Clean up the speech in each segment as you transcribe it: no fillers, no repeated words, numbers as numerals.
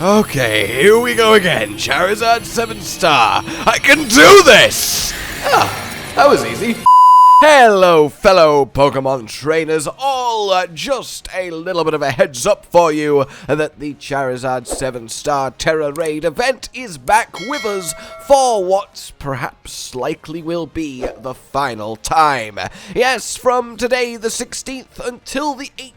Okay, here we go again. Charizard 7-star. I can do this! Ah, that was easy. Hello, fellow Pokemon trainers, all just a little bit of a heads up for you that the Charizard 7-star Tera Raid event is back with us for what perhaps likely will be the final time. Yes, from today the 16th until the 18th.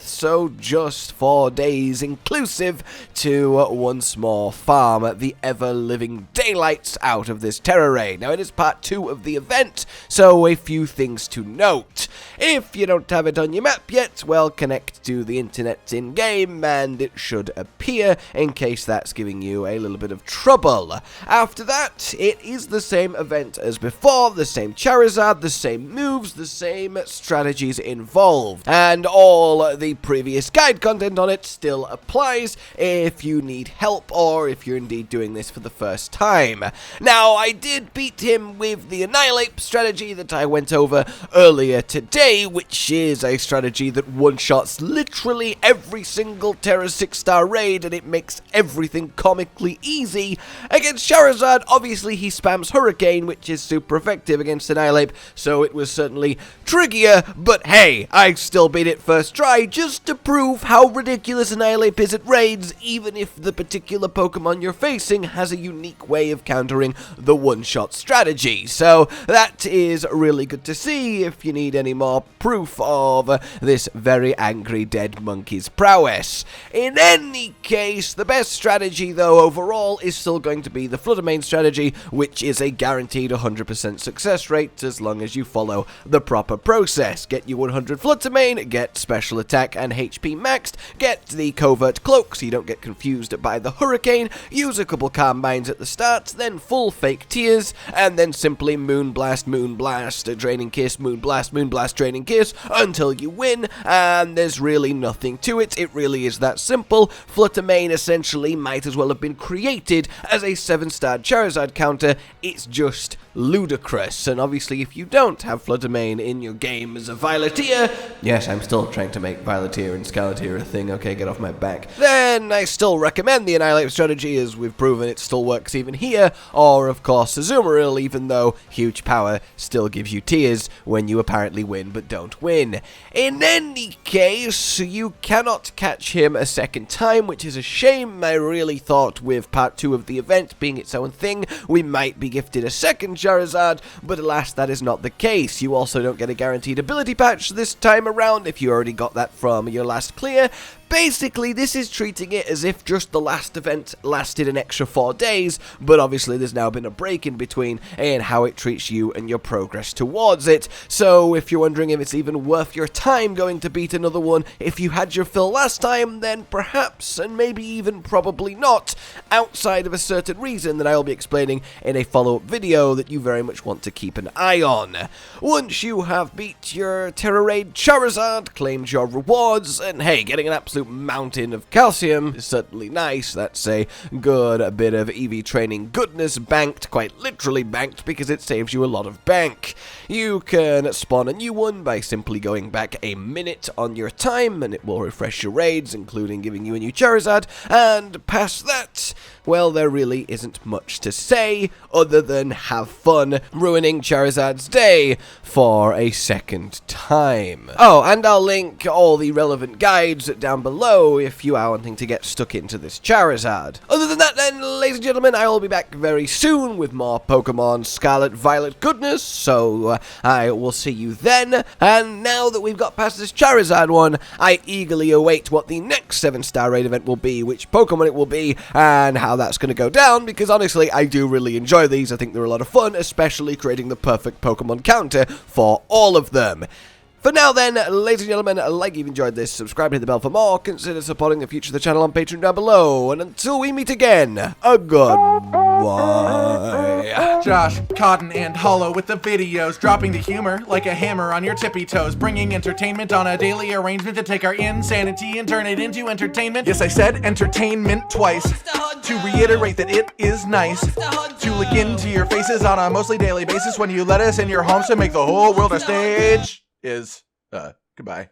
So just 4 days inclusive to once more farm the ever-living daylights out of this Tera Raid. Now it is part 2 of the event, so a few things to note. If you don't have it on your map yet, well, connect to the internet in-game and it should appear, in case that's giving you a little bit of trouble. After that, it is the same event as before, the same Charizard, the same moves, the same strategies involved, and all the previous guide content on it still applies if you need help or if you're indeed doing this for the first time. Now, I did beat him with the Annihilate strategy that I went over earlier today, which is a strategy that one-shots literally every single Tera 6-star raid, and it makes everything comically easy. Against Charizard, obviously he spams Hurricane, which is super effective against Annihilate, so it was certainly trickier, but hey, I still beat it first try, just to prove how ridiculous Annihilate is at raids, even if the particular Pokemon you're facing has a unique way of countering the one-shot strategy. So that is really good to see if you need any more proof of this very angry dead monkey's prowess. In any case, the best strategy though overall is still going to be the Flutter Mane strategy, which is a guaranteed 100% success rate as long as you follow the proper process. Get you 100 Flutter Mane, get special attack and HP maxed, get the covert cloak so you don't get confused by the Hurricane, use a couple calm minds at the start, then full fake tears, and then simply Moonblast, Draining Kiss, Moonblast, Draining Kiss until you win, and there's really nothing to it. It really is that simple. Flutter Mane essentially might as well have been created as a 7-star Charizard counter. It's just ludicrous, and obviously if you don't have Flutter Mane in your game as a Violeteer, yes, I'm still trying to make Violeteer and Scarleteer a thing, okay, get off my back, then I still recommend the Annihilate strategy, as we've proven it still works even here, or of course Azumarill, even though huge power still gives you tears when you apparently win but don't win. In any case, you cannot catch him a second time, which is a shame. I really thought with part 2 of the event being its own thing, we might be gifted a second Charizard, but alas, that is not the case. You also don't get a guaranteed ability patch this time around if you already got that from your last clear. Basically, this is treating it as if just the last event lasted an extra 4 days, but obviously there's now been a break in between in how it treats you and your progress towards it. So if you're wondering if it's even worth your time going to beat another one, if you had your fill last time, then perhaps, and maybe even probably not, outside of a certain reason that I'll be explaining in a follow-up video that you very much want to keep an eye on. Once you have beat your Tera Raid Charizard, claimed your rewards, and hey, getting an absolute mountain of calcium is certainly nice. That's a good bit of EV training goodness banked, quite literally banked, because it saves you a lot of bank. You can spawn a new one by simply going back a minute on your time, and it will refresh your raids, including giving you a new Charizard, and past that, well, there really isn't much to say other than have fun ruining Charizard's day for a second time. Oh, and I'll link all the relevant guides down below if you are wanting to get stuck into this Charizard. Other than that then, ladies and gentlemen, I will be back very soon with more Pokemon Scarlet Violet goodness, so I will see you then. And now that we've got past this Charizard one, I eagerly await what the next 7-star raid event will be, which Pokemon it will be, and how that's going to go down, because honestly, I do really enjoy these. I think they're a lot of fun, especially creating the perfect Pokemon counter for all of them. For now then, ladies and gentlemen, like you've enjoyed this, subscribe and hit the bell for more, consider supporting the future of the channel on Patreon down below, and until we meet again, a goodbye. Josh, Cotton, and Hollow with the videos, dropping the humor like a hammer on your tippy toes, bringing entertainment on a daily arrangement to take our insanity and turn it into entertainment. Yes, I said entertainment twice, to reiterate that it is nice, to look into your faces on a mostly daily basis when you let us in your homes to make the whole world a stage. Goodbye.